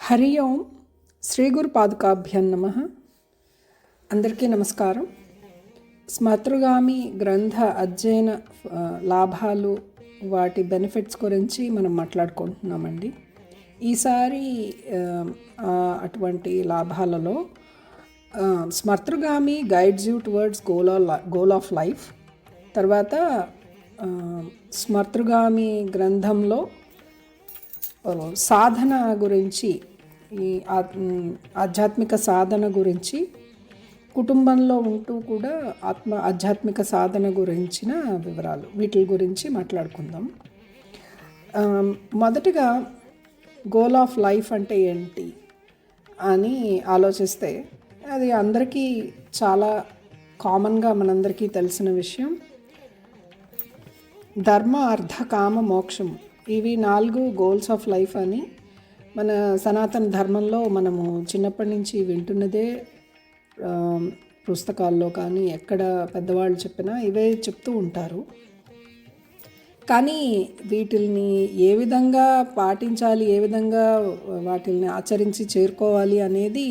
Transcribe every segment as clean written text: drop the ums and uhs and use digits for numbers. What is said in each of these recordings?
హరి ఓం శ్రీ గురు పాదుకాభ్యం నమః. అందరికీ నమస్కారం. స్మతృగామి గ్రంథ అధ్యయన లాభాలు, వాటి బెనిఫిట్స్ గురించి మనం మాట్లాడుకుంటున్నామండి. ఈసారి అటువంటి లాభాలలో స్మతృగామి guides you towards goal of life. తర్వాత స్మతృగామి గ్రంథంలో సాధన గురించి, ఈ ఆధ్యాత్మిక సాధన గురించి, కుటుంబంలో ఉంటూ కూడా ఆధ్యాత్మిక సాధన గురించిన వివరాలు, వీటి గురించి మాట్లాడుకుందాం. మొదటిగా గోల్ ఆఫ్ లైఫ్ అంటే ఏంటి అని ఆలోచిస్తే అది అందరికీ చాలా కామన్గా మనందరికీ తెలిసిన విషయం. ధర్మ, అర్థ, కామ, మోక్షం, ఇవి 4 గోల్స్ ఆఫ్ లైఫ్ అని మన సనాతన ధర్మంలో మనము చిన్నప్పటి నుంచి వింటున్నదే. పుస్తకాల్లో కానీ ఎక్కడ పెద్దవాళ్ళు చెప్పినా ఇవే చెప్తూ ఉంటారు. కానీ వీటిల్ని ఏ విధంగా పాటించాలి, ఏ విధంగా వాటిల్ని ఆచరించి చేరుకోవాలి అనేది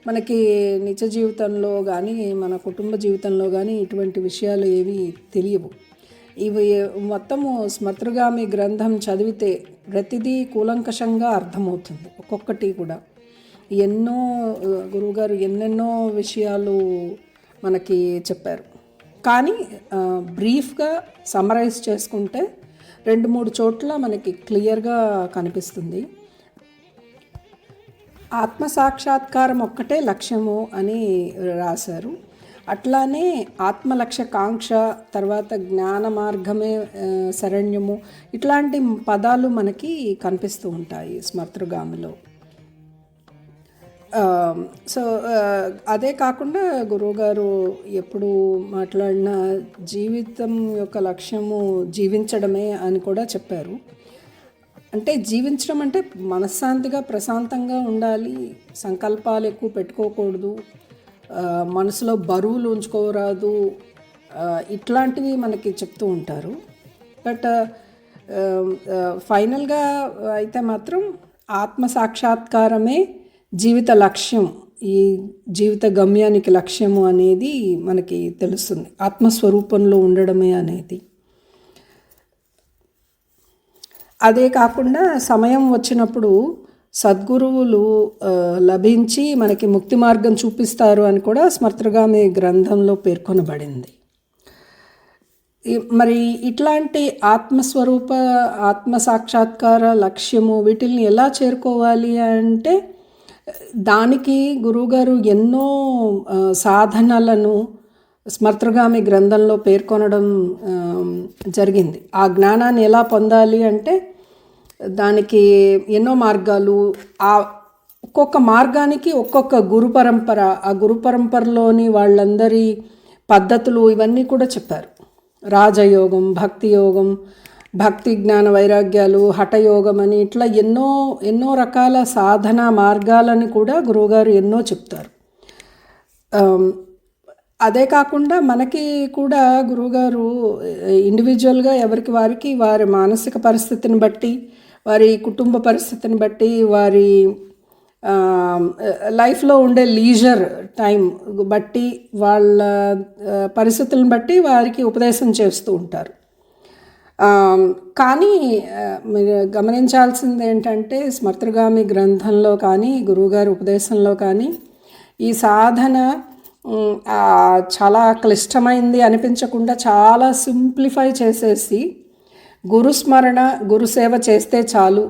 మనకి నిత్య జీవితంలో కానీ మన కుటుంబ జీవితంలో కానీ ఇటువంటి విషయాలు ఏవి తెలియవు. ఇవి మొత్తము స్మతృగామి గ్రంథం చదివితే ప్రతిదీ కూలంకషంగా అర్థమవుతుంది. ఒక్కొక్కటి కూడా గురువుగారు ఎన్నెన్నో విషయాలు మనకి చెప్పారు. కానీ బ్రీఫ్గా సమ్మరైజ్ చేసుకుంటే 2-3 చోట్ల మనకి క్లియర్గా కనిపిస్తుంది. ఆత్మసాక్షాత్కారం ఒక్కటే లక్ష్యము అని రాశారు. అట్లానే ఆత్మలక్ష్యకాంక్ష, తర్వాత జ్ఞాన మార్గమే శరణ్యము, ఇట్లాంటి పదాలు మనకి కనిపిస్తూ ఉంటాయి స్మతృగామిలో. సో అదే కాకుండా గురువుగారు ఎప్పుడు మాట్లాడిన జీవితం యొక్క లక్ష్యము జీవించడమే అని కూడా చెప్పారు. అంటే జీవించడం అంటే మనశ్శాంతిగా ప్రశాంతంగా ఉండాలి, సంకల్పాలు ఎక్కువ పెట్టుకోకూడదు, మనసులో బరువులు ఉంచుకోరాదు, ఇట్లాంటివి మనకి చెప్తూ ఉంటారు. బట్ ఫైనల్గా అయితే మాత్రం ఆత్మసాక్షాత్కారమే జీవిత లక్ష్యం, ఈ జీవిత గమ్యానికి లక్ష్యము అనేది మనకి తెలుస్తుంది. ఆత్మస్వరూపంలో ఉండడమే అనేది. అదే కాకుండా సమయం వచ్చినప్పుడు సద్గురువులు లభించి మనకి ముక్తి మార్గం చూపిస్తారు అని కూడా స్మతృగామి గ్రంథంలో పేర్కొనబడింది. మరి ఇట్లాంటి ఆత్మస్వరూప, ఆత్మసాక్షాత్కార లక్ష్యము, వీటిల్ని ఎలా చేరుకోవాలి అంటే దానికి గురువుగారు ఎన్నో సాధనలను స్మతృగామి గ్రంథంలో పేర్కొనడం జరిగింది. ఆ జ్ఞానాన్ని ఎలా పొందాలి అంటే దానికి ఎన్నో మార్గాలు, ఆ ఒక్కొక్క మార్గానికి ఒక్కొక్క గురు పరంపర, ఆ గురు పరంపరలోని వాళ్ళందరి పద్ధతులు ఇవన్నీ కూడా చెప్పారు. రాజయోగం, భక్తి యోగం, భక్తి జ్ఞాన వైరాగ్యాలు, హఠయోగం అని ఇట్లా ఎన్నో రకాల సాధన మార్గాలని కూడా గురువుగారు ఎన్నో చెప్తారు. అదే కాకుండా మనకి కూడా గురువుగారు ఇండివిజువల్గా ఎవరికి వారికి వారి మానసిక పరిస్థితిని బట్టి, వారి కుటుంబ పరిస్థితిని బట్టి, వారి లైఫ్లో ఉండే లీజర్ టైం బట్టి, వాళ్ళ పరిస్థితులను బట్టి వారికి ఉపదేశం చేస్తూ ఉంటారు. కానీ మీరు గమనించాల్సింది ఏంటంటే స్మతృగామి గ్రంథంలో కానీ గురువుగారి ఉపదేశంలో కానీ ఈ సాధన చాలా క్లిష్టమైంది అనిపించకుండా చాలా సింప్లిఫై చేసేసి, గురుస్మరణ, గురుసేవ చేస్తే చాలు,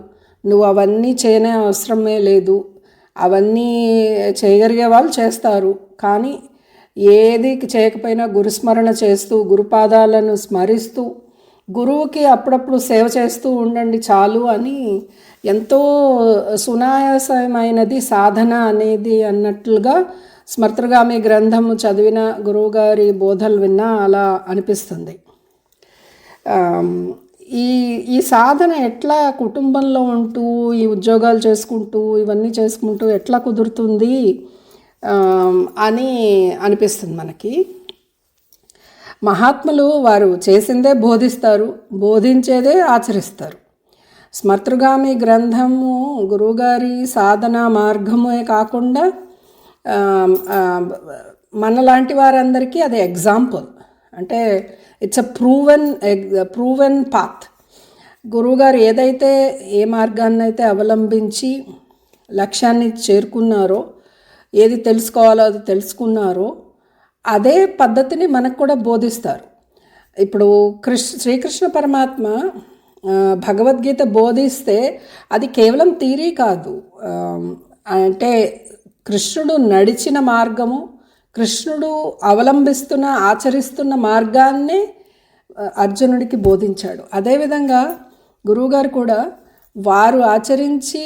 నువ్వు అవన్నీ చేయనే అవసరమే లేదు, అవన్నీ చేయగలిగే వాళ్ళు చేస్తారు, కానీ ఏది చేయకపోయినా గురుస్మరణ చేస్తూ, గురుపాదాలను స్మరిస్తూ, గురువుకి అప్పుడప్పుడు సేవ చేస్తూ ఉండండి చాలు అని ఎంతో సునాయాసమైనది సాధన అనేది అన్నట్లుగా స్మతృగామి గ్రంథము చదివిన, గురువుగారి బోధలు విన్నా అలా అనిపిస్తుంది. ఈ సాధన ఎట్లా కుటుంబంలో ఉంటూ, ఈ ఉద్యోగాలు చేసుకుంటూ, ఇవన్నీ చేసుకుంటూ ఎట్లా కుదురుతుంది అని అనిపిస్తుంది మనకి. మహాత్ములు వారు చేసిందే బోధిస్తారు, బోధించేదే ఆచరిస్తారు. స్మర్తృగామి గ్రంథము గురువుగారి సాధన మార్గమే కాకుండా మనలాంటి వారందరికీ అది ఎగ్జాంపుల్. అంటే ఇట్స్ అ ప్రూవెన్ పాత్. గురువుగారు ఏదైతే ఏ మార్గాన్ని అయితే అవలంబించి లక్ష్యాన్ని చేరుకున్నారో, ఏది తెలుసుకోవాలో అది తెలుసుకున్నారో, అదే పద్ధతిని మనకు కూడా బోధిస్తారు. ఇప్పుడు శ్రీకృష్ణ పరమాత్మ భగవద్గీత బోధిస్తే అది కేవలం థియరీ కాదు. అంటే కృష్ణుడు నడిచిన మార్గము, కృష్ణుడు అవలంబిస్తున్న ఆచరిస్తున్న మార్గాన్నే అర్జునుడికి బోధించాడు. అదేవిధంగా గురువుగారు కూడా వారు ఆచరించి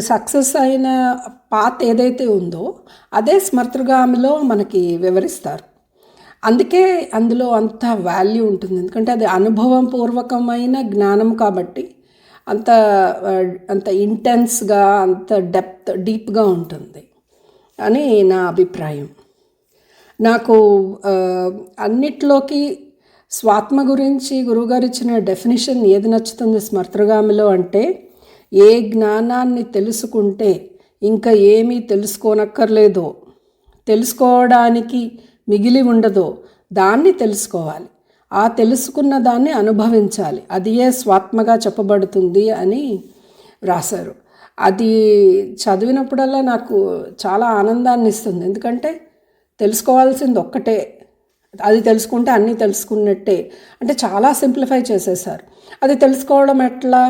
సక్సెస్ అయిన పాత్ ఏదైతే ఉందో అదే స్మర్తృగామిలో మనకి వివరిస్తారు. అందుకే అందులో అంత వాల్యూ ఉంటుంది, ఎందుకంటే అది అనుభవపూర్వకమైన జ్ఞానం కాబట్టి అంత అంత ఇంటెన్స్గా, అంత డీప్గా ఉంటుంది అని నా అభిప్రాయం. నాకు అన్నిట్లోకి స్వాత్మ గురించి గురువుగారు ఇచ్చిన డెఫినిషన్ ఏది నచ్చుతుంది స్మర్తృగామిలో అంటే, ఏ జ్ఞానాన్ని తెలుసుకుంటే ఇంకా ఏమీ తెలుసుకోనక్కర్లేదో, తెలుసుకోవడానికి మిగిలి ఉండదో దాన్ని తెలుసుకోవాలి, ఆ తెలుసుకున్న దాన్ని అనుభవించాలి, అది ఏ స్వాత్మగా చెప్పబడుతుంది అని రాశారు. అది చదివినప్పుడల్లా నాకు చాలా ఆనందాన్ని ఇస్తుంది. ఎందుకంటే తెలుసుకోవాల్సింది ఒక్కటే, అది తెలుసుకుంటే అన్నీ తెలుసుకున్నట్టే. అంటే చాలా సింప్లిఫై చేసేసారు. అది తెలుసుకోవడం ఎట్లా,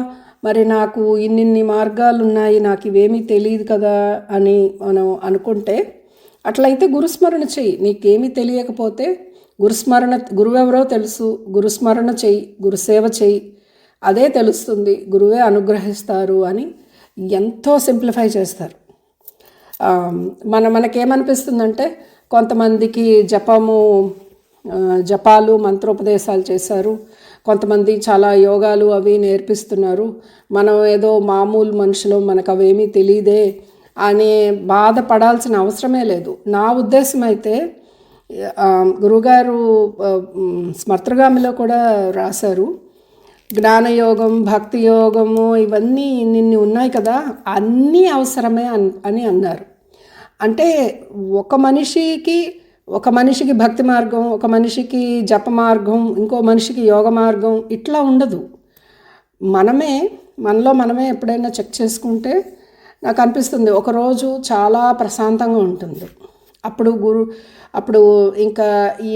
మరి నాకు ఇన్నిన్ని మార్గాలు ఉన్నాయి, నాకు ఇవేమీ తెలియదు కదా అని మనం అనుకుంటే, అట్లయితే గురుస్మరణ చెయ్యి. నీకేమీ తెలియకపోతే గురువెవరో తెలుసు, గురుస్మరణ చెయ్యి, గురుసేవ చెయ్యి, అదే తెలుస్తుంది, గురువే అనుగ్రహిస్తారు అని ఎంతో సింప్లిఫై చేస్తారు. మనకేమనిపిస్తుందంటే, కొంతమందికి జపాలు మంత్రోపదేశాలు చేశారు, కొంతమంది చాలా యోగాలు అవి నేర్పిస్తున్నారు, మనం ఏదో మామూలు మనుషులు, మనకు అవేమీ తెలియదే అనే బాధపడాల్సిన అవసరమే లేదు. నా ఉద్దేశం అయితే గురుగారు స్మర్తృగామిలో కూడా రాశారు, జ్ఞానయోగం, భక్తి యోగము ఇవన్నీ ఇన్ని ఉన్నాయి కదా, అన్నీ అవసరమే అని అన్నారు. అంటే ఒక మనిషికి భక్తి మార్గం, ఒక మనిషికి జప మార్గం, ఇంకో మనిషికి యోగ మార్గం ఇట్లా ఉండదు. మనలో మనమే ఎప్పుడైనా చెక్ చేసుకుంటే నాకు అనిపిస్తుంది ఒకరోజు చాలా ప్రశాంతంగా ఉంటుంది. అప్పుడు ఇంకా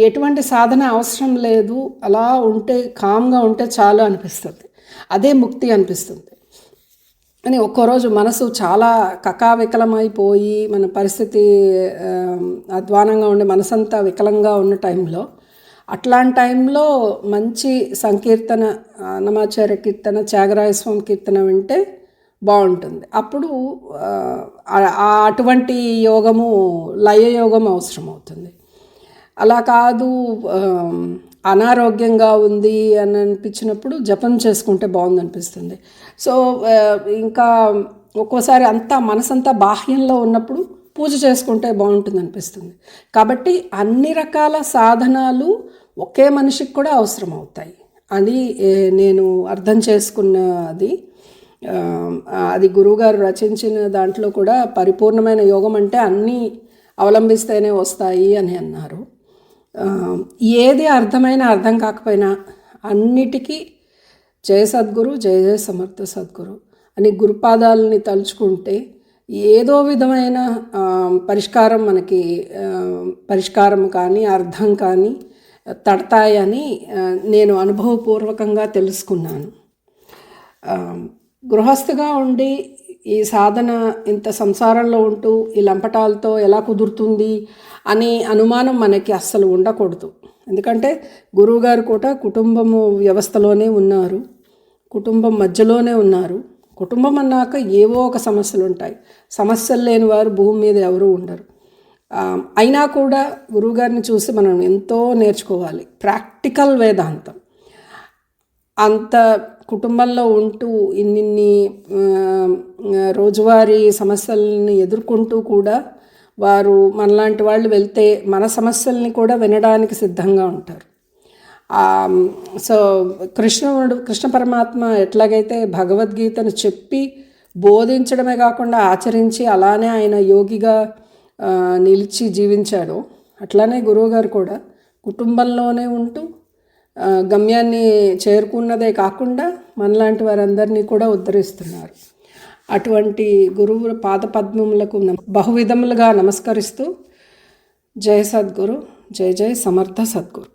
ఎటువంటి సాధన అవసరం లేదు, అలా ఉంటే కామ్గా ఉంటే చాలు అనిపిస్తుంది. అదే ముక్తి అనిపిస్తుంది. అని ఒక్కరోజు మనసు చాలా కకావికలమైపోయి మన పరిస్థితి అధ్వానంగా ఉండి మనసంతా వికలంగా ఉన్న టైంలో, అట్లాంటి టైంలో మంచి సంకీర్తన, అన్నమాచార్య కీర్తన, త్యాగరాజస్వామి కీర్తన వింటే బాగుంటుంది. అప్పుడు అటువంటి యోగము, లయయోగం అవసరం అవుతుంది. అలా కాదు అనారోగ్యంగా ఉంది అని అనిపించినప్పుడు జపం చేసుకుంటే బాగుంది అనిపిస్తుంది. సో ఇంకా ఒక్కోసారి మనసంతా బాహ్యంలో ఉన్నప్పుడు పూజ చేసుకుంటే బాగుంటుంది అనిపిస్తుంది. కాబట్టి అన్ని రకాల సాధనాలు ఒకే మనిషికి కూడా అవసరం అవుతాయి అని నేను అర్థం చేసుకున్నది. అది గురువుగారు రచించిన దాంట్లో కూడా పరిపూర్ణమైన యోగం అంటే అన్నీ అవలంబిస్తేనే వస్తాయి అని అన్నారు. ఏది అర్థం కాకపోయినా అన్నిటికీ జయ సద్గురు, జయ జయ సమర్థ సద్గురు అని గురుపాదాలని తలుచుకుంటే ఏదో విధమైన పరిష్కారం కానీ అర్థం కానీ తడతాయని నేను అనుభవపూర్వకంగా తెలుసుకున్నాను. గృహస్థిగా ఉండి ఈ సాధన ఇంత సంసారంలో ఉంటూ ఈ లంపటాలతో ఎలా కుదురుతుంది అనే అనుమానం మనకి అస్సలు ఉండకూడదు. ఎందుకంటే గురువుగారు కూడా కుటుంబము వ్యవస్థలోనే ఉన్నారు, కుటుంబం మధ్యలోనే ఉన్నారు. కుటుంబం అన్నాక ఏవో ఒక సమస్యలు ఉంటాయి. సమస్యలు లేని వారు భూమి మీద ఎవరూ ఉండరు. అయినా కూడా గురువుగారిని చూసి మనం ఎంతో నేర్చుకోవాలి. ప్రాక్టికల్ వేదాంతం. అంత కుటుంబంలో ఉంటూ ఇన్ని రోజువారీ సమస్యలని ఎదుర్కొంటూ కూడా వారు మనలాంటి వాళ్ళు వెళ్తే మన సమస్యల్ని కూడా వినడానికి సిద్ధంగా ఉంటారు. సో కృష్ణ పరమాత్మ ఎట్లాగైతే భగవద్గీతను చెప్పి బోధించడమే కాకుండా ఆచరించి అలానే ఆయన యోగిగా నిలిచి జీవించాడు, అట్లానే గురువుగారు కూడా కుటుంబంలోనే ఉంటూ గమ్యాన్ని చేరుకున్నదే కాకుండా మనలాంటి వారందరినీ కూడా ఉద్ధరిస్తున్నారు. అటువంటి గురువు పాదపద్మములకు బహువిధములుగా నమస్కరిస్తూ జయ సద్గురు, జయ జయ సమర్థ సద్గురు.